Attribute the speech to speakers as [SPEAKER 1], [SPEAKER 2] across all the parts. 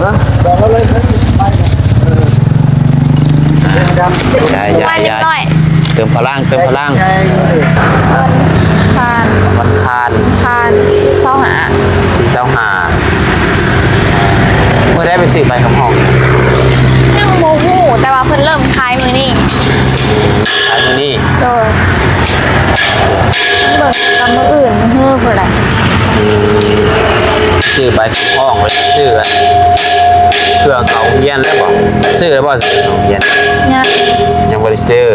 [SPEAKER 1] นะบอกเขาเลยไป
[SPEAKER 2] ยายเติมพลังวันคาน
[SPEAKER 3] เศร้าหา
[SPEAKER 2] เมื่อได้ไปซื้อใบคำห้อง
[SPEAKER 3] ยังโมหูแต่ว่าเพิ่นเริ่มคลายมือนี่โดยเบิกกับมืออื่นเฮือเพื่ออะไร
[SPEAKER 2] ซื้อใบคำห้องไว้ซื้อเพื่อเขาเย็นแล้วบอกซื้อแล้วบอกเขาเย็นยังบริซื้อ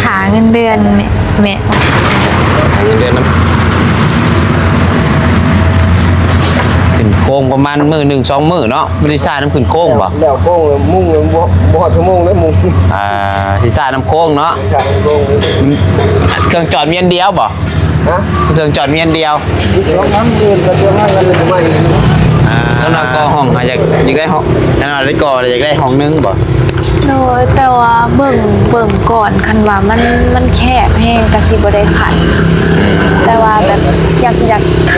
[SPEAKER 3] หาเงินเดือนแม่
[SPEAKER 2] หาเงินเดือนน้ำขึ้นโค้งประมาณมือ1-2 มือเนาะบริษัทน้ำขึ้นโค้งบ่
[SPEAKER 1] แล้วโค้งมุ่งบ่ชั่วโมงแล้วมุ่ง
[SPEAKER 2] ศีรษะน้ำโค้งเนาะเครื่องจอดเมียนเดียวบ่เครื่องจอดเมียนเดียว
[SPEAKER 1] น้ำเงินกันเยอะมากกันเลยทำไม
[SPEAKER 2] สำหรับก่อห้องอยากได้ห้องขนาดได้ก่ออยากได้ห้องนึงบ่
[SPEAKER 3] โดยแต่ว่าเบิ่งก่อนคันว่ามันแคบแห้งกะสิบ่ได้ขันแต่ว่าแบบอยา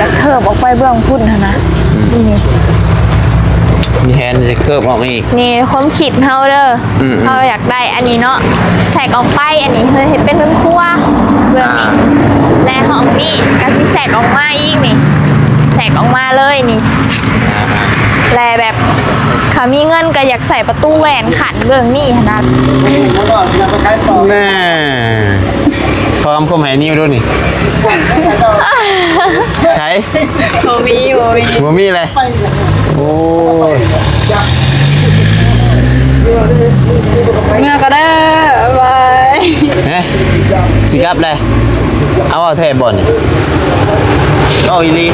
[SPEAKER 3] กเทิบออกไปเบื้องพุ่นนะนี่
[SPEAKER 2] มีแฮนจะเคิร์ฟออกมาอีก
[SPEAKER 3] นี่ความคิดเฮาเด้อเฮาอยากได้อันนี้เนาะแสกออกไปอันนี้เฮ็ดเป็นครัวเบื้องนี้และห้องนี้กะสิแสกออกมาอีกนี่แสกออกมาเลยนี่แลแบบเขามีเงินก็อยากใส่ประตูแหวนขันเบื้องนี้นะ
[SPEAKER 2] แน่พร้อมคมหายนิ้วด้วยนี่ใช้
[SPEAKER 3] โม
[SPEAKER 2] มีเลยโอ้ย
[SPEAKER 3] เมื่อก็ได้บาย
[SPEAKER 2] สิครับเลยเอาเทบอลนี่เอาอีลี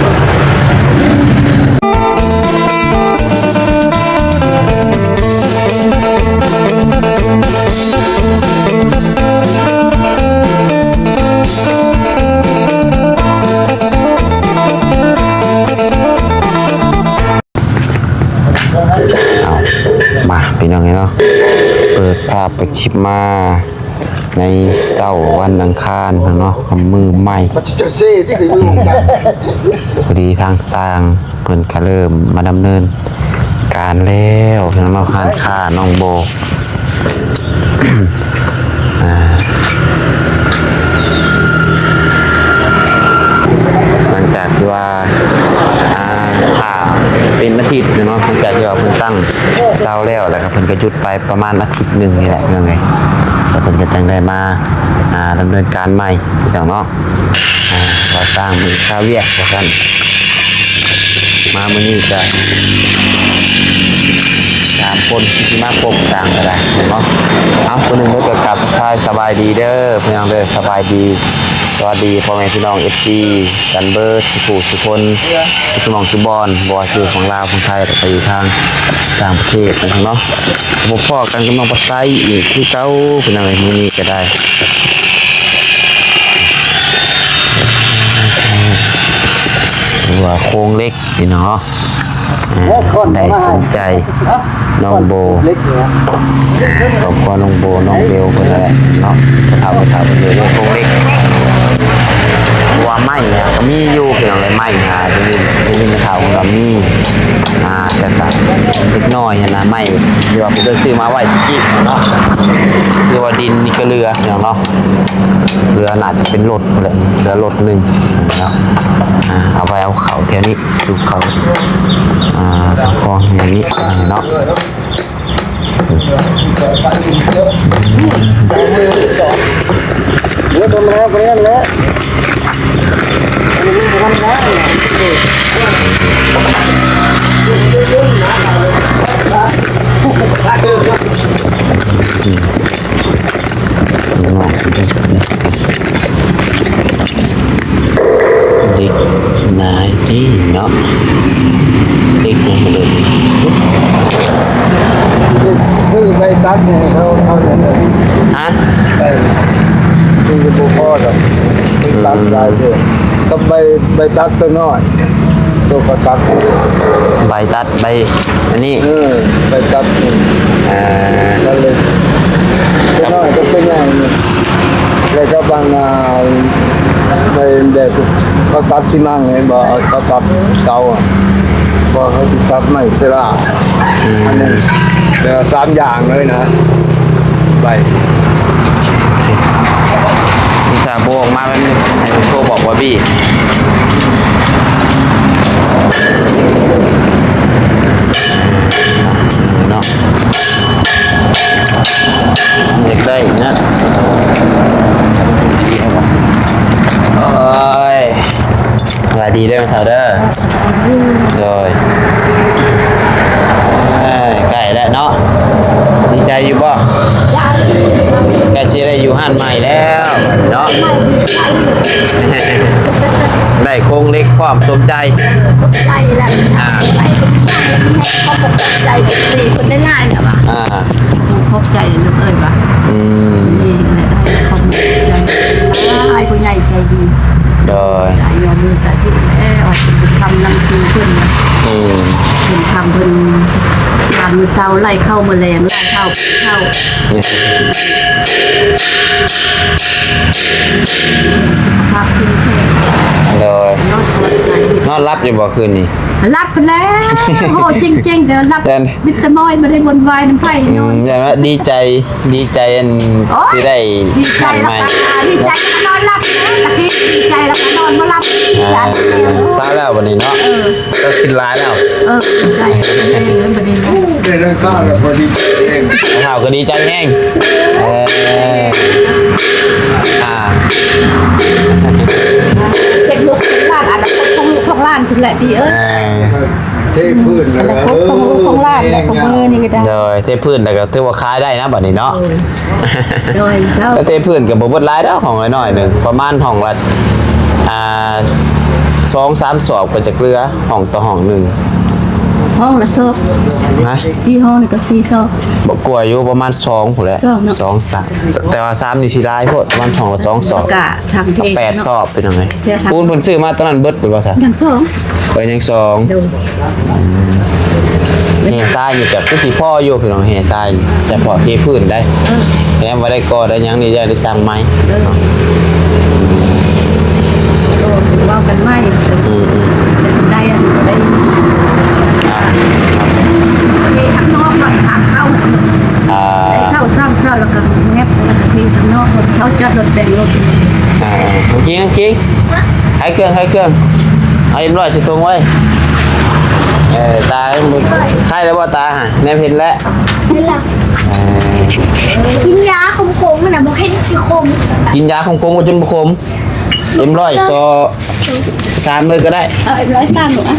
[SPEAKER 2] มาพี่น้องเนาะเปิดภาพไปชิปมาในเสาร์วันอังคารเนาะมือใหม่พอดีทางสร้างเพิ่นก็เริ่มมาดำเนินการแล้วพี่น้องคานค่าน้องโบหลังจากที่ว่าเป็นอาทิตย์เนาะหลังจากที่ว่าเพิ่นตั้งเสาแล้วแล้วก็เพิ่นก็หยุดไปประมาณอาทิตย์นึงนี่แหละยังไงแล้วเพิ่นก็จังได้มาดำเนินการใหม่พี่น้องเนาะว่าสร้างมือคาเวียว่าซั่นมามื้อนี้ก็3 คนที่มาพบต่างก็ได้เนาะเอาคนนึงก็กลับทักทายสบายดีเด้อพี่น้องเด้อสบายดีสวัสดีพ่อแม่พี่น้อง FC กันเบิร์ดทุกคนทุกน้องทุกบอลบอลคือของลาวของไทยไปทางต่างประเทศนะครับเนาะพบพ่อกันกำลังปัสไซอีกที่เก้าเป็นอะไรมื้อนี้ก็ได้ว่าโค้งเล็กพี่น้องได้สนใจน้องโบขอบคุณน้องโบน้องเบลคนนั้นแหละเนาะเอาไปถ่ายเลยโค้งเล็กว่าไม่เนี่ยก็มีอยู่เพียงไรไม่หาจะมีข่าวของเรามีแต่ก็เล็กน้อยนะไม่เดี๋ยวไปซื้อมาไว้ที่เนาะเรือว่าดินนี่ก็เรือเนาะเรือน่าจะเป็นรถเลยเรือรถหนึ่งเนาะเอาไปเอาเขาแถวนี้ดูเขาคลองอย่างนี้เนาะ
[SPEAKER 1] เดี๋ยวทำแล้วไปเรื่อยเลย
[SPEAKER 2] เด็กนายนี่เนาะเด็กยังไม่เลย
[SPEAKER 1] ซื้อใบตัดเนี่ยเขาเนี่ย
[SPEAKER 2] ฮะ
[SPEAKER 1] คือจะบุกพ่อแบบใบตัดได้เลยก็ใบตัดตัวน้อยตัวก็ตัด
[SPEAKER 2] ใบตัดใบอันนี้
[SPEAKER 1] ใบตัดนั่นเลยตัวน้อยก็เป็นอย่างนี้เลยก็บางในเด็กเขาตัดชิมังเห็นบ่เขาตัดเก่าพ พอเขาติดตับไม่เสละอันนึงเดี๋ยว3อย่างเลยนะไป
[SPEAKER 2] มีสาโบออกมาแป๊บนึงให้ผมโทรบอกว่าบี้เนาะเด็กได้อีกนะโอ้ยสวัสดีด้วยไหมเท่าเด้อโดยใกล้แล้วเนาะดีใจอยู่ป่ะใกล้สิได้อยู่ห้านใหม่แล้วเนาะ ได้โครงเล็กความสมใจ
[SPEAKER 3] ไปแล้วไปเขาปกใจดีคนได้ง่ายเนี่ยป่ะ
[SPEAKER 4] ขอบใจลูกเอ้ยปะ
[SPEAKER 2] อืม
[SPEAKER 4] ดีเลยได้ขอบใจได้ผู้ใหญ่ใจดี
[SPEAKER 2] โดย
[SPEAKER 4] ได้ยอมมือแต่ที่ออกเป็นคำนำคือเพื่อน
[SPEAKER 2] อืม
[SPEAKER 4] เป็นคำเพื่อนทำเศร้าไล่เข้ามาแรงไล่เข้าภาพขึ้นแค่
[SPEAKER 2] โดย
[SPEAKER 4] รถไหน
[SPEAKER 2] นอนรับอยู่บ่คืนนี้
[SPEAKER 4] รับไปแล้วโหจริงๆเดี๋ยวรับมิสมอยมาได้บนวายน้ำไฟนอน
[SPEAKER 2] อย่างว่าดีใจอันที่ได้
[SPEAKER 4] ดีใจ
[SPEAKER 2] ห้าน
[SPEAKER 4] แล้ว
[SPEAKER 2] ใหม่
[SPEAKER 4] ดีใจแล้วนอนหลับตะกี้ดีใจแล้วก็นอนมาหลับ
[SPEAKER 2] ซาแล้ววันนี้เนาะก็กินร้ายแล้ว
[SPEAKER 4] ดีใจแล้วประเด็น
[SPEAKER 1] ได้เรื่องข้าวแล้วพอดีเอง
[SPEAKER 2] ข่าวก็ดีใจแห้งอ่า
[SPEAKER 4] เด็กลูกของล้านอาจจะของลูกของล้านคุณแหละดี
[SPEAKER 1] เทพื้นแล้ว
[SPEAKER 4] แต่ของลูกของล้านแต่ของมือนี่ก็ได้
[SPEAKER 2] โดยเทพื้นแล้วก็ถือว่าขายได้นะบัดนี้เนาะ
[SPEAKER 4] โดยแล้ว
[SPEAKER 2] แล้วเทพื้นกับบ่เบิดหลายแล้วของน้อยๆหนึงประมาณห้องละ2-3 สอบก็จะเกลือห้องต่อห้องหนึง
[SPEAKER 4] ห้องละซอก
[SPEAKER 2] ฮะ
[SPEAKER 4] ที่ห้องนี่ก็ที่ซอก
[SPEAKER 2] บ่กลัวอยู่ประมาณ2พุ่นแหละ
[SPEAKER 4] สองเนาะ
[SPEAKER 2] 2-3แต่ว่า3นี่สิหลายโพดประมาณห้องละ2 สอบ
[SPEAKER 4] กะทางเพศ
[SPEAKER 2] 8 สอบเป็นจังไง
[SPEAKER 4] เดี๋ยวค่ะ
[SPEAKER 2] ปูนเพิ่นซื้อมาตอนนั้นเบิดเปิดว่าซะ
[SPEAKER 4] อย่างสอง
[SPEAKER 2] เปิดยัง
[SPEAKER 4] โดย
[SPEAKER 2] 2เฮทรายนี่แบบคือสิพ่ออยู่พี่น้องเฮทรายจะพอเทพื้นได้แม้บ่ได้ก่อได้หยังนี่ได้สร้างใหม่
[SPEAKER 4] ว่ากันไม่ได้อันได้
[SPEAKER 2] อ่า
[SPEAKER 4] มีทางนอกก่อนทางเข้า
[SPEAKER 2] อ่า
[SPEAKER 4] ได้เศร้าแล้วก็แงบมีทางนอกเขาจะรถแต่งรถ
[SPEAKER 2] กินให้เครื่องเอาเอ็มร้อยสิทงไว้ตาไข้แล้วบ่ตาฮะแนบเห็นแล้ว
[SPEAKER 3] นี่แหละกินยาขมๆนะบอกให้สิขม
[SPEAKER 2] กินยาคงๆจนบ่คมเอ็มร้อยซอ3เลยก็ได้
[SPEAKER 4] ร้อยสามหรออ่ะ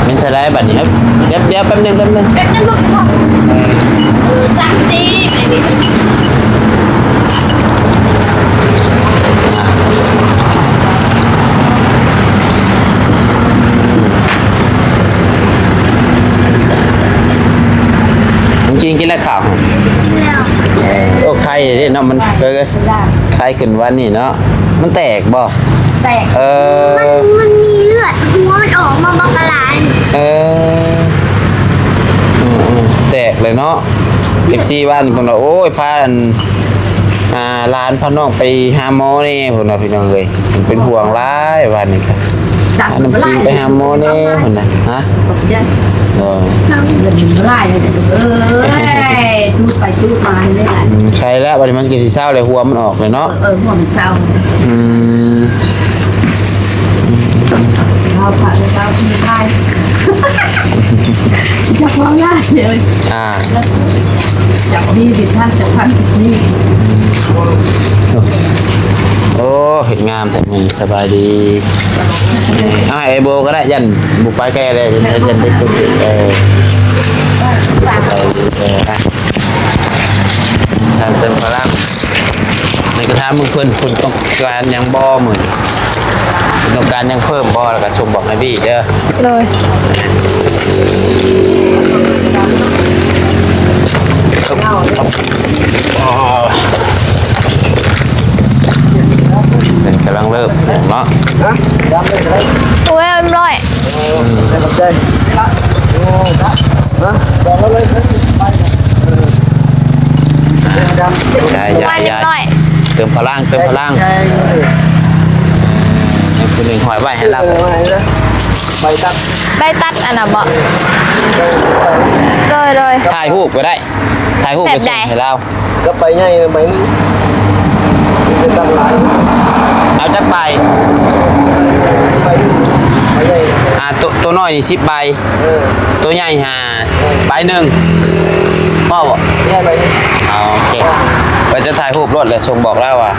[SPEAKER 2] เป็นสไลด์บัดนี้ครับเดี๋ยวแป๊บนึง
[SPEAKER 3] เป็นนั่นลูกพ่อสักดีไม่ดี
[SPEAKER 2] จริงๆกินแล้วข่าว
[SPEAKER 3] แล้ว
[SPEAKER 2] โอ้ไข่เนาะมันไข่ขึ้นวันนี้เนาะมันแตกบ่
[SPEAKER 3] แตก
[SPEAKER 1] มัน
[SPEAKER 3] มีเลือดหัวมันออกมาบอกกระลาย
[SPEAKER 2] แตกเลยเนาะ FC บ้านผมว่าโอ้ยพาร้านพาน้องไปหาหมอนี่ผมว่าพี่น้องเอ้ยผมเป็นห่วงหลายวันนี้ครับน้ำจิ้มไปหาหมอนี่พุ่นน่ะฮะ
[SPEAKER 4] ตกใจ
[SPEAKER 2] เออ
[SPEAKER 4] เงินไล่เลยทูดไปทูดมาเลยแหละ
[SPEAKER 2] ใครแล้วบัดนี้มันกินสิเศร้าเลยหัวมันออกเลยเนาะ
[SPEAKER 4] ห่วงเศร้า
[SPEAKER 2] อืม
[SPEAKER 4] เราผ่านเศร้าที่ไล่จะฟ้องได้เลย จากนี้ดิท่านจากท่านนี่
[SPEAKER 2] โอ้เห็นงามแต่มึงสบายดีไอโบก็ได้ยันบุกไปแก่เลยยันไปปุ๊บสบายดีฉันเติมพลังในกระทะมึงเพิ่นคุณต้องการยังบ่เหมือนต้องการยังเพิ่มบ่แล้วก็ชมบอกให้พี่เด้อ
[SPEAKER 3] เลย
[SPEAKER 2] เป็นกำลังเริ่มเนาะ
[SPEAKER 3] โอ้ยเรียบร้อย
[SPEAKER 1] ได้ใจโอ้นะบอกแล้ว เลยไป
[SPEAKER 2] ใช่
[SPEAKER 3] มานิดหน่อย
[SPEAKER 2] เติมพลังคนหนึ่งหอยไว้ให้รับ
[SPEAKER 1] ไปตัด
[SPEAKER 3] ได้ตัดอันน่ะบ่เลย
[SPEAKER 2] ถ่ายรูปก็ได้ถ่ายรูปไปส่งให้เรา
[SPEAKER 1] ก็ไปง่ายไปไปตัดหลาย
[SPEAKER 2] เอาจักใบ
[SPEAKER 1] ไปง่าย
[SPEAKER 2] ตัวน้อยนี่10 ใบตัวใหญ่ใบหนึ่งพ่อบอก
[SPEAKER 1] ง่ายไป
[SPEAKER 2] โอเคไปจะถ่ายรูปรถเลยชงบอกแล้วว่า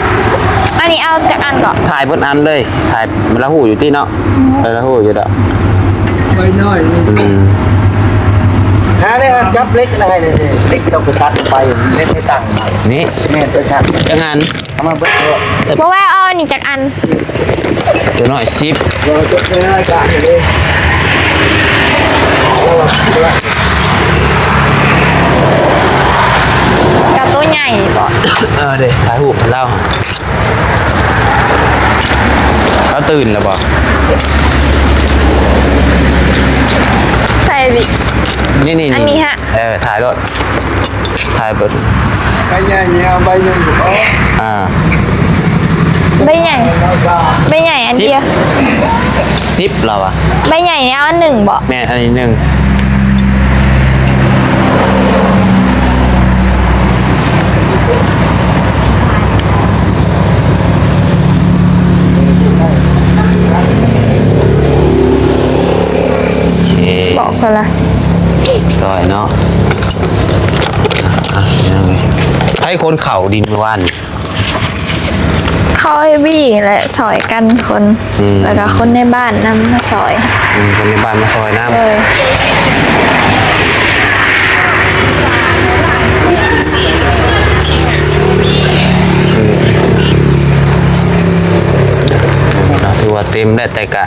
[SPEAKER 3] อันนี้เอาจากอันก่อน
[SPEAKER 2] ถ่ายบนอันเลยถ่ายมันละหูอยู่ที่เนาะละหูอยู่ดอก
[SPEAKER 1] ไปน้อยหาได้จับเล็กอะไรเลยเล็กต้องไปตัดไปเล็กไม่ตั้ง
[SPEAKER 2] นี่
[SPEAKER 1] แม่ไปตัด
[SPEAKER 2] จังงาน
[SPEAKER 1] ทำมาเบิ้ล
[SPEAKER 3] เพราะว่าเอาอันนี้จากอัน
[SPEAKER 2] ตัวน้อย10
[SPEAKER 1] เราจะไม่ได้การเลย
[SPEAKER 3] กับตัวใหญ่บ่
[SPEAKER 2] เดี๋ยวถ่ายรูปให้เราเขาตื่นแล้วบอก
[SPEAKER 3] ใส่บิ
[SPEAKER 2] นี่
[SPEAKER 3] อันนี้ฮะ
[SPEAKER 2] ถ่ายรถถ่ายบน
[SPEAKER 1] ไปง่ายเนี่ยใบหนึ่งก็
[SPEAKER 3] ใบใหญ่อันเดียว
[SPEAKER 2] 10เราอะ
[SPEAKER 3] ใบใหญ่เนี่ยเอาอันหนึ่งบ่
[SPEAKER 2] แม่อันนี้หนึ่งโอเค
[SPEAKER 3] บอกกันละ
[SPEAKER 2] ต่อยเนาะยังไงให้คนเข่าดินเมื่อวาน
[SPEAKER 3] เข้าให้บี้และสอยกันคน แล้วก็คนในบ้านนำมาสอย
[SPEAKER 2] คนในบ้านมาซอยน้ำ
[SPEAKER 3] เลย
[SPEAKER 2] ถือว่าเต็มได้แต่กะ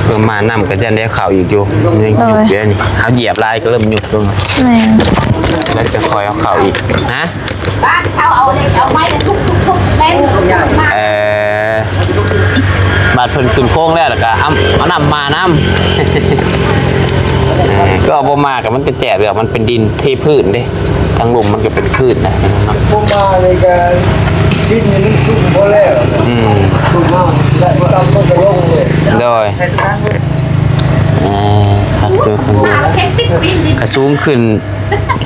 [SPEAKER 2] เพิ่มมาน้ำก็จะได้ข่าวอีกอยู่ยังหยุดเยอะนี่เขาเหยียบลายก็เริ่มหยุดลง
[SPEAKER 3] แม่น
[SPEAKER 2] แล้วจะคอยเอาข่าวอีกฮะ
[SPEAKER 4] เอาไม้ทุกๆเล่น
[SPEAKER 2] บาดเพิ่นขึ้นโค้งแล้วก็เอาน้ำมาน้ำก็เอาบ่มากับมันเป็นแจกเลยมันเป็นดินเทพื้นเด้ทั้งลมมันก็เป็นพืชนะ
[SPEAKER 1] ผมมาเลยกันที่นี่ชุ่มพอแล้วชุ่มมากได้ตามต้นกระลงเลย
[SPEAKER 2] โดยครับคือคนดูกระสูงขึ้น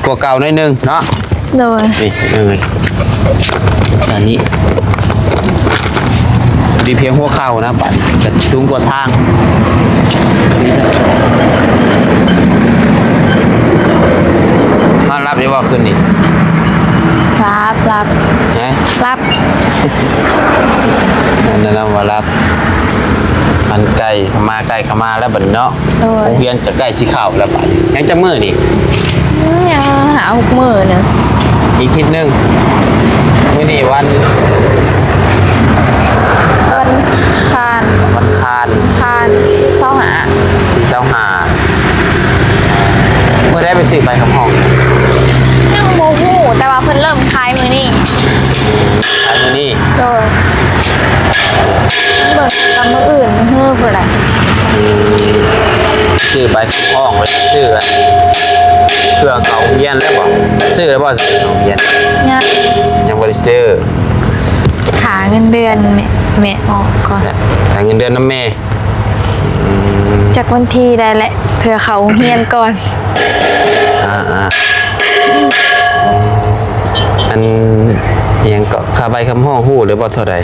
[SPEAKER 2] กว่าเก่าหน่อยนึงเนาะ
[SPEAKER 3] เลย
[SPEAKER 2] นี่อันนี้ดีเพียงหัวเข่านะปัดจะสูงกว่าทางนอนรับได้ว่าขึ้นนี่
[SPEAKER 3] รับ
[SPEAKER 2] นะ
[SPEAKER 3] รับ
[SPEAKER 2] นั่นนะว่ารับมันไก่ขมาไก่ขมาแล้วบัดเนาะโรงเรียนจะใกล้สีขาวแล้วบัดยังจะมือนี่
[SPEAKER 3] ยังหา6 มื้อเนี่ย
[SPEAKER 2] อีกทิศนึงมื้อนี้วัน
[SPEAKER 3] คาน
[SPEAKER 2] วันคาน
[SPEAKER 3] เศร้าหา
[SPEAKER 2] ที่เจ้าหาเมื่อได้ไปซื้อใบคำห้อง
[SPEAKER 3] ยังโมหูแต่ว่าเพิ่นเริ่มคลายมือนี่
[SPEAKER 2] อันนี้
[SPEAKER 3] โดยเบิกกับมืออื่นเฮือเพิ่นแหละ
[SPEAKER 2] ซื้อใบคำห้องไว้ซื้อเครื่องเขาเย็นแล้วบ่ซื้อแล้วบ่เขาเย็น
[SPEAKER 3] เนี่ย
[SPEAKER 2] ยังบ่ได้ซื้อ
[SPEAKER 3] หาเงินเดือนแม่ออกก่อน
[SPEAKER 2] แต่เงินเดือนน้ำแม่
[SPEAKER 3] จากวันที่ได้แหละเพื่อเขาเฮียนก่อน
[SPEAKER 2] อันยังก็ค่าใบคำห้องฮู้หรือบ่เท่าใด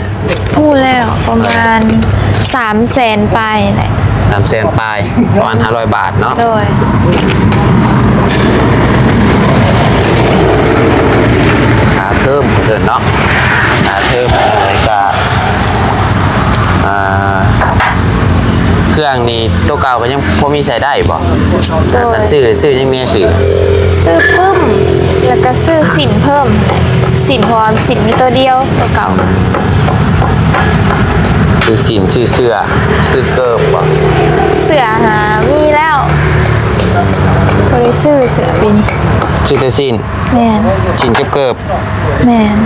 [SPEAKER 3] พูดแล้วประมาณ300,000ไปแหละ
[SPEAKER 2] 300,000ปลายประมาณ500 บาทเนาะ
[SPEAKER 3] โดย
[SPEAKER 2] ค่าเทอมเพิ่นเนาะค่าเทอมอะไรก็เครื่องนี้ตัวเก่าก็ยังพอมีใช้ได้บ่
[SPEAKER 3] โดย
[SPEAKER 2] ซื้อยังมีซื้อ
[SPEAKER 3] ซื้อปึ้มแล้วก็ซื้อสินเพิ่มสินพร้อมสินมีตัวเดียวตัวเก่า
[SPEAKER 2] ซื้อสินซื้อเสื้อซื้อเกิบบ่
[SPEAKER 3] เสือหามีแล้วบริซื้อเสือปีนี้
[SPEAKER 2] ซื้อแต่สิน
[SPEAKER 3] แมน
[SPEAKER 2] สินเกิบ
[SPEAKER 3] แมน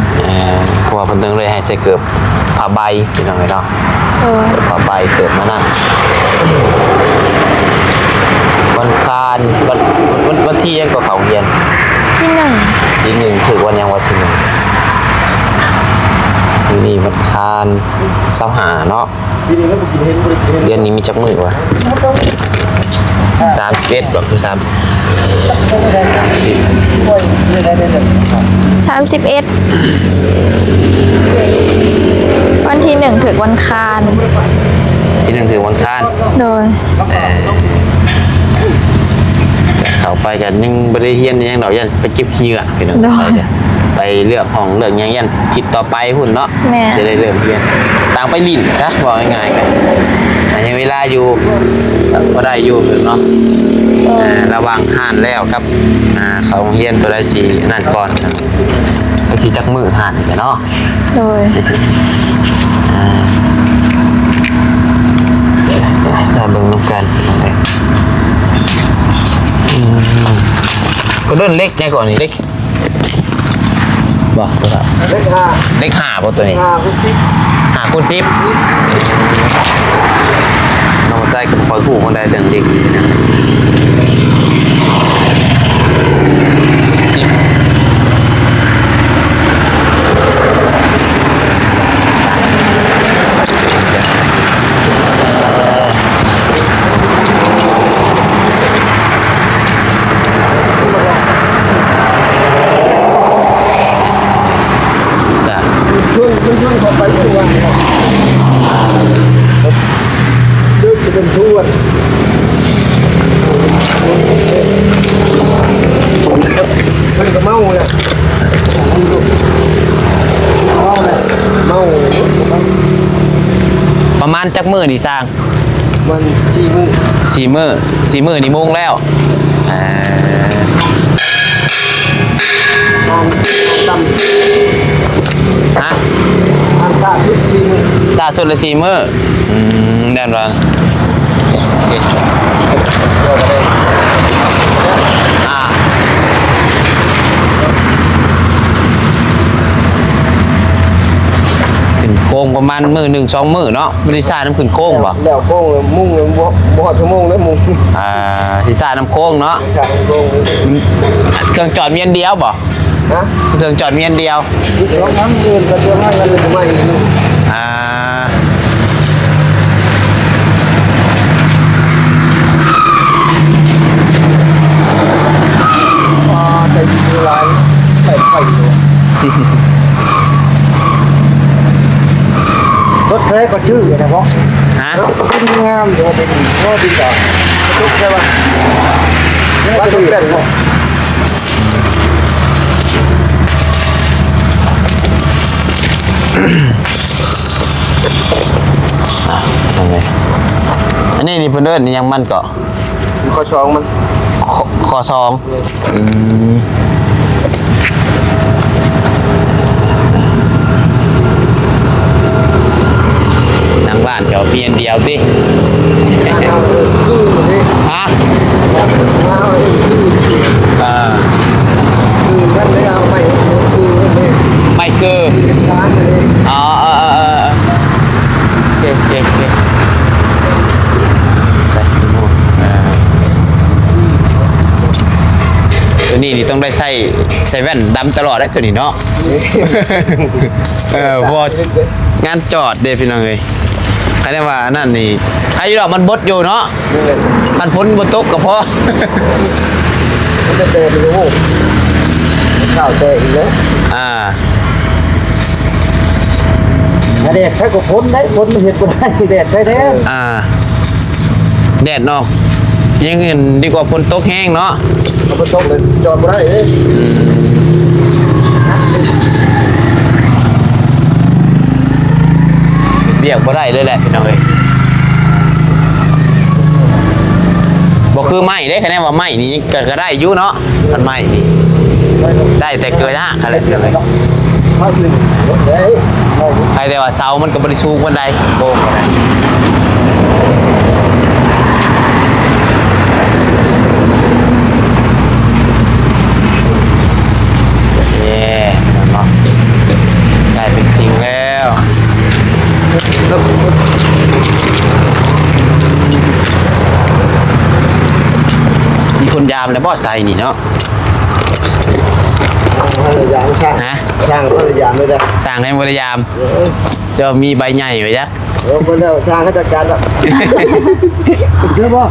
[SPEAKER 2] เพราะว่าเพิ่นถึงเลยให้ใส่เกิบผ้าใบพี่น้องเอ้ยเนาะ
[SPEAKER 3] โดย
[SPEAKER 2] ผ้าใบเกิบมานั่นใบ วันคานวันที่ยังก็เขาเรียน
[SPEAKER 3] ที่1
[SPEAKER 2] ที่หนึ่งถือวันยังวันที่หนึ่งนี่วันคานเสาหาเนาะเดือนนี้มีจักมือวะ31แบบคือ30
[SPEAKER 3] 31วันที่1ถึงวันคาน
[SPEAKER 2] ที่หนึ่งถือวันคาน
[SPEAKER 3] โดย
[SPEAKER 2] เขาไปกันยังบริเฮียนยังดอกยันไปเก็บขี้อ่ะพี่น้องไปเลือกห้องเลือกยังยันคิดต่อไปหุ่นเนาะจะได้เริ่มเฮียนต่างไปลิ่นซะบอกง่ายๆกันยังเวลาอยู่ก็ได้อยู่เนาะระวังห่านแล้วครับเขาเฮียนตัวได้สีนั่นก่อนก็คือจักมือห่านกันเนาะ
[SPEAKER 3] โดย
[SPEAKER 2] ได้เบิ่งน้ำกันก็เดินเล็กแน่ก่อนนี่เล็กบ่ตัวละเล็ก5บ่ตัวนี้5คูณ10น้องใจกับคอยผู้คนใดเรื่องเด็กนะ
[SPEAKER 1] ช่วงพอไปตัวดึกจะเป็นชวนมันก็เมาเลย
[SPEAKER 2] ประมาณจักมือนี่สร้าง
[SPEAKER 1] มัน4 มื้อ
[SPEAKER 2] 4 มื้อนี่โมงแล้ว
[SPEAKER 1] ต่ำ
[SPEAKER 2] ฮะ
[SPEAKER 1] อันซ่าทุก4 มื้อ
[SPEAKER 2] ล่าสุดละ4 มื้อแน่นอนขึ้นโค้งประมาณมื้อ1-2 มื้อเนาะไม่ได้ซ่าน้ำขึ้นโค้งบ่
[SPEAKER 1] แล้วโค้งมุ่งบ่ชั่วโมงแล้วมุ่ง
[SPEAKER 2] สิซ่าน้ำโค้งเนาะ
[SPEAKER 1] ทางโค้ง
[SPEAKER 2] เครื่องจอดเมียนเดียวบ่
[SPEAKER 1] ฮะ
[SPEAKER 2] เครื่องจอดเมียนเดียว
[SPEAKER 1] ร้องน้ำเงินก็จะให้กันเลยไม่ใจดีลายใส่ไข่รถแท้ก็ชื่อนะเพราะ
[SPEAKER 2] ฮะ
[SPEAKER 1] เป็นงามเดี๋ยวเป็นก็ดีกว่าทุกใช่ป่ะว่าทุกแบบพอ
[SPEAKER 2] อันนี้นี่เพิ่นเดินยังมันก็
[SPEAKER 1] ข้อช้องมัน
[SPEAKER 2] ข้อ2นั่งบ้านแถวเพียนเดียวติฮะไม่คืออ๋อโอเคใส่หมวกตัวนี้นี่ต้องได้ใส่แว่นดำตลอดได้ตัวนี้เนาะพองานจอดเด้พี่น้องเอ้ยใครได้ว่านั่นนี่ใครอยู่ดอกมันบดอยู่เนาะมันพ้นบนตกก็พอ
[SPEAKER 1] มันจะเตะไปโอ้ข้าวเตะอีกแล้วแดดใช้ก็พ้นได้พ้นมันเห็นก็ได้แดดใช้แดด
[SPEAKER 2] แดดเนาะยังเงินดีกว่าฝนตกแห้งเนาะ
[SPEAKER 1] ฝนตกเลยจอดไม่ได้เลย
[SPEAKER 2] เบียกบ่ได้เลยแหละพี่น้องเอ้ยบ่คือไม้เด้คะแนนว่าไม้นี่ก็ได้อยู่เนาะมันไม้นี่ได้แต่เกินอะไรพี่น้องเอ้ยใครแต่ว่าเสามันก็บ่ได้สูงปานใดโกงกันเนาะได้เป็นจริงแล้ว ามแล้วบ่ใส่นี่เนาะ
[SPEAKER 1] พยายามช่าง
[SPEAKER 2] ฮะ
[SPEAKER 1] ช่างพยายามไม่ได้
[SPEAKER 2] สั่งให้บริยามจะมีใบใหญ่ไว้จ้ะ
[SPEAKER 1] คนเดียวช่างเขาจัดการแล้ว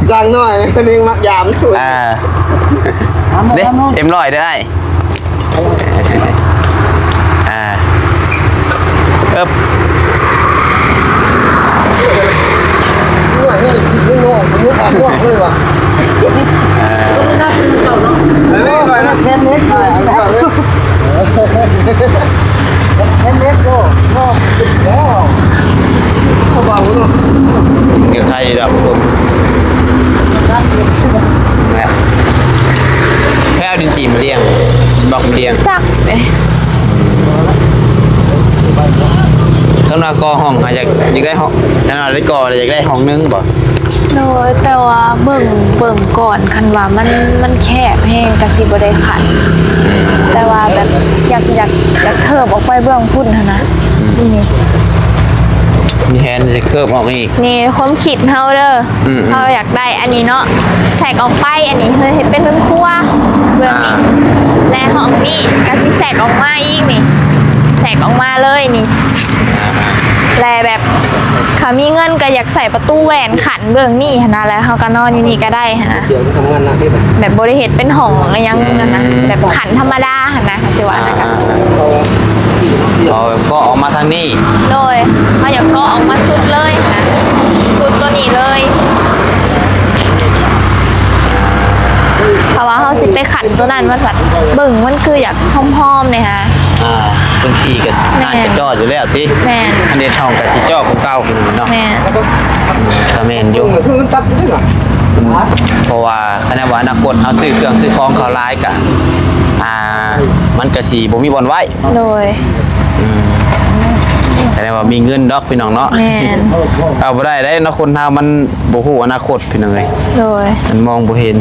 [SPEAKER 1] ช่างน้อยคนนึงมักยามสุด
[SPEAKER 2] เด้เต็มร้อยได้เอ๊บ
[SPEAKER 1] น้อยนี่คิดไม่โง่ผมไม่ปากเลยว่ะไม่ไหวนะแค่เล็กได้เอาไปเลยแค่เล็กก็ติดแล้วเขาเบาเนาะ
[SPEAKER 2] เดี๋ยวใครดับผมแพ้เอาดินจีมาเลี้ยงบอกมาเลี้ยง
[SPEAKER 3] จักเลย
[SPEAKER 2] สำหรับกอห้องอาจจะอยากได้ห้องขนาดได้กออยากได้ห้องนึงบ่
[SPEAKER 3] โดยแต่ว่าเบิ่งก่อนคันว่ามันแคบแห้งกะสิบ่ได้ขันแต่ว่าแบบอยากเทิบออกไปเบื้องพุ่นเท่านะนี่
[SPEAKER 2] มีแฮนด์จะเคิร์ฟออกมาอีก
[SPEAKER 3] นี่ความคิดเฮาเด้ออเฮาอยากได้อันนี้เนาะแสกออกไปอันนี้เฮ็ดเป็นครัวเบื้องนี้และห้องนี้กะสิแสกออกมาอีกนี่แสกออกมาเลยนี่แลแบบเขามีเงินก็อยากใส่ประตูแหวนขันเบื้องนี่หั่นนะแล้วเฮาก็นอนอยู่นี่ก็ได้หั่นนะ
[SPEAKER 1] เดี๋ยวทำงานหนักนิดหน่อย
[SPEAKER 3] แบบบริเหตุเป็นห้องอะไรยังนั่นนะแบบขันธรรมดาหั่นนะสิว่านะคะ
[SPEAKER 2] ก็ออกมาทางนี้
[SPEAKER 3] โดยเฮาอยากก็ออกมาชุดเลยนะชุดตัวนี้เลยเพราะว่าเฮาสิไปขันตัวนั้นมันแบบเบิ่งมันคืออยากหอมๆเนี่ยฮะ
[SPEAKER 2] พื้นที่กับน่าจะจอดอยู่แล้วติ
[SPEAKER 3] แม่น
[SPEAKER 2] อันนี้ทองกับสิจอของเก่าคนเนาะ
[SPEAKER 3] แม่
[SPEAKER 2] กระเมนอยู่
[SPEAKER 1] คือมันตัดได้หรอ
[SPEAKER 2] เพราะว่าคณะว่าอนาคตเอาซื้อเครื่องซื้อของเขาร้ายกะมันก็สิบ่มีบ่อนไว้
[SPEAKER 3] โดย
[SPEAKER 2] แต่ว่ามีเงินดอกพี่น้องเนาะ
[SPEAKER 3] แม่น
[SPEAKER 2] เอาบ่ได้เนาะคนเฮามันบ่ฮู้อนาคตพี่น้องเอ้ย
[SPEAKER 3] โดย
[SPEAKER 2] มันมองบ่เห็น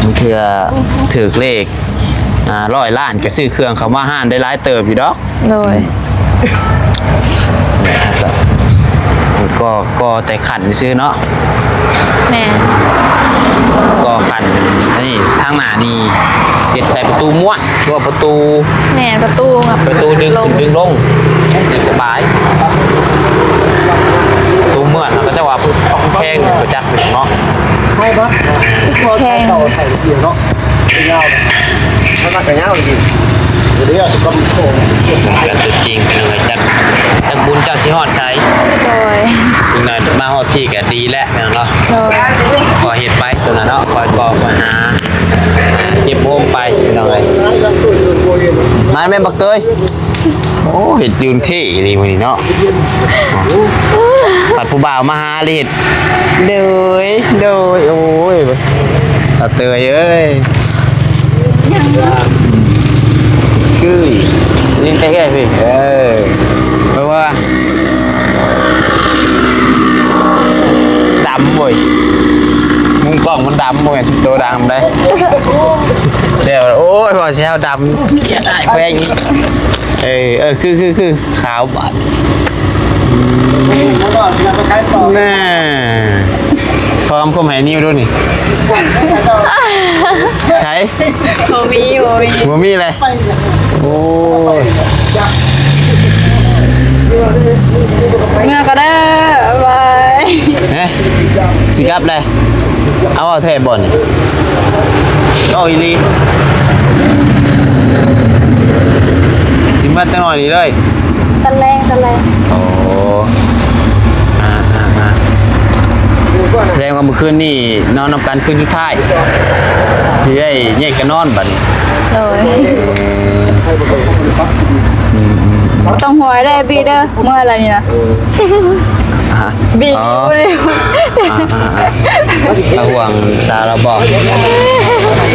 [SPEAKER 2] มันคือถือเลข100 ล้านก็ซื้อเครื่องเขามาห้านได้หลายเติบอยู่ดอก
[SPEAKER 3] โดย
[SPEAKER 2] ก็แต่ขันซื้อเนาะ
[SPEAKER 3] แม่
[SPEAKER 2] ก็ขันอันนี้ทางหน้านี่เฮ็ดใส่ประตูม้วนตัวประตู
[SPEAKER 3] แม่ประตูกับ
[SPEAKER 2] ประตูดึง
[SPEAKER 3] ลง
[SPEAKER 2] ขึ้นดึงลงอย่างสบายประตูเมื่อนก็จะว่าแพงประจักษ์เนาะ
[SPEAKER 1] ใช่ปะใช่ต่อใส่เกี่ยวเนาะเงาถ้ามันแต่เงาจริงเดี๋ยวสกปรก
[SPEAKER 2] กันตัวจริงเป็นเลยจักบุญเจ้าสิฮอดไส
[SPEAKER 3] โดย
[SPEAKER 2] อีกหน่อยมาฮอดพี่ก็ดีแล้วแม่นเนาะ
[SPEAKER 3] โดย
[SPEAKER 2] ก็เฮ็ดไปตัวนั้นเนาะคอยก่อคอยหาเก็บโฮมไปพี่น้องเอ้ยนั่นแม่นบักเตยโอ้เฮ็ดยืนที่นี่มื้อนี้เนาะปัดผู้บ่าวมาหาเลยเฮ็ดเด้อโอ้ยตาเตยเอ้ยคือนี่ไปแค่พี่เพราะว่าดำบ่ยมุมกล้องมันดำบ่ยตัวดำได้เดี๋ยวโอ้ยพอเช้าดำเขียนได้แพงอีกคือขาวบาดน่าพร้อมคมหายนิ้วด้วยนี่ใช่
[SPEAKER 3] โมมี
[SPEAKER 2] บ่มีอะไรโอ้ย
[SPEAKER 3] เมื่อก็ได้บาย
[SPEAKER 2] เฮ้สิกลับเลยเอาเทบอลเอาอีลีจิมาจังหน่อยนี้เลย
[SPEAKER 3] ตะแรง
[SPEAKER 2] โอ้แสดงว่าเมื่อคืนนี่นอนนำกันคืนสุดท้ายสิได้แยกกันนอนบัดนี้
[SPEAKER 3] โดย
[SPEAKER 5] ต้องหวยได้บีเด้อเมื่ออะไรนี่นะบี
[SPEAKER 2] อ๋อ
[SPEAKER 5] ดูดิ
[SPEAKER 2] ระห่วงตาเราบอก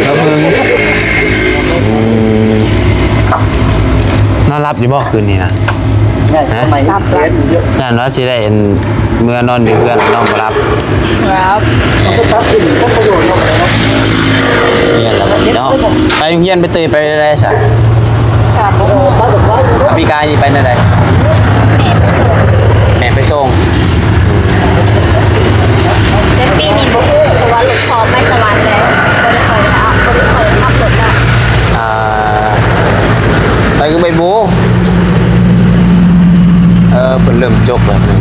[SPEAKER 2] เราเพิ่งนอนรับอยู่บ่คืนนี้นะรับนั่นว่าสิได้เห็นเมื่อนอนอยู่เพื่อนน้องมารับ
[SPEAKER 5] ครับ
[SPEAKER 2] เฮียนแล้วเนาะไปโรงเรียนไปเตยไปได้ซะ
[SPEAKER 5] ครับ
[SPEAKER 2] พี่กายนี่ไปไหนได้แม่ไปส่ง
[SPEAKER 3] แต่ปีนี้บ่ฮู้เพราะว่า ว่าหลุดพอไปสวรรค์แล้วบ่ได้คอยเอาบ่ได้คอยขับรถนะ
[SPEAKER 2] ไปก็ไปบูเพิ่นเริ่มจกแล้วนะ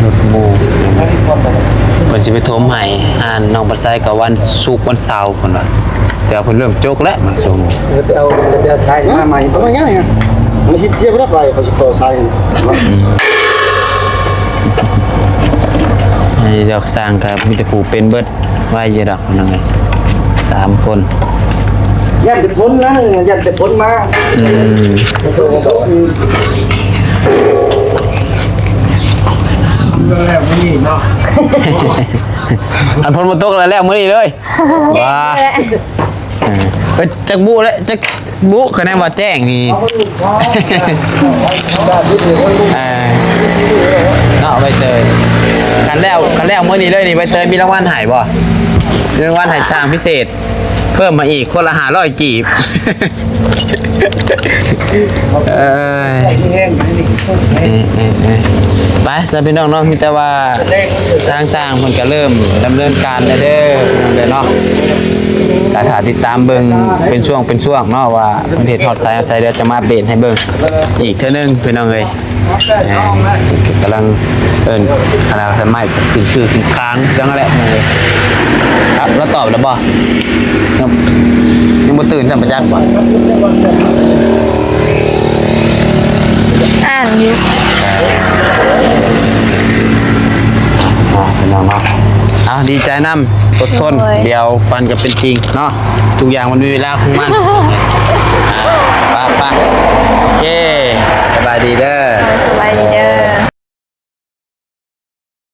[SPEAKER 2] รถหมูนะครับเพิ่นสิไปโทมให้น้องปัดไซกับวันศุกร์วันเสาร์เพิ่นว่าแต่ว่าเพิ่นเริ่มจกแล้วมาส่ง
[SPEAKER 1] เอาใช้มาใหม่เอามาง่ายมันคิดเจี๊ยบรับไปเขาจะต่อสาย
[SPEAKER 2] ให้ดอกสร้างกับมีแต่ผู้เป็นเบิดไว้เยอะดอกนั่นไง3 คน
[SPEAKER 1] ยันจะพ้นนะยันจะพ้นมา แล้วนี่เนาะ
[SPEAKER 2] อันพ้นมาตกแล้วมื้อนี้เลยว้าจักบุแล้วจักบุคะแนนว่าแจ้งนี่เนาะใบเตยคันแล้วมื้อนี้เลยนี่ใบเตยมีรางวัลให้บ่มีรางวัลให้สร้างพิเศษ เพิ่มมาอีกคนละ500กีบไปสำหรับพี่น้องเนาะมีแต่ว่าทางสร้างมันก็เริ่มดำเนินการแล้วเด้อเนาะแต่ถ้าติดตามเบิ่งเป็นช่วงเนาะว่าประเทศฮอดไซด์เดี๋ยวจะมาเบนให้เบิ่งอีกเท่านึงพี่น้องเอ้ยกำลังคณะสมัยคือค้างจังแหละครับแล้วตอบแล้วบ่ยังบ่ตื่นจำประจักษ์บ่
[SPEAKER 3] อ่านอยู่
[SPEAKER 2] พี่น้องเนาะเอาดีใจนำอดทนเดี๋ยวฟันก็เป็นจริงเนาะทุกอย่างมันมีเวลาของมันป้าโอเคสบายดีเด้อ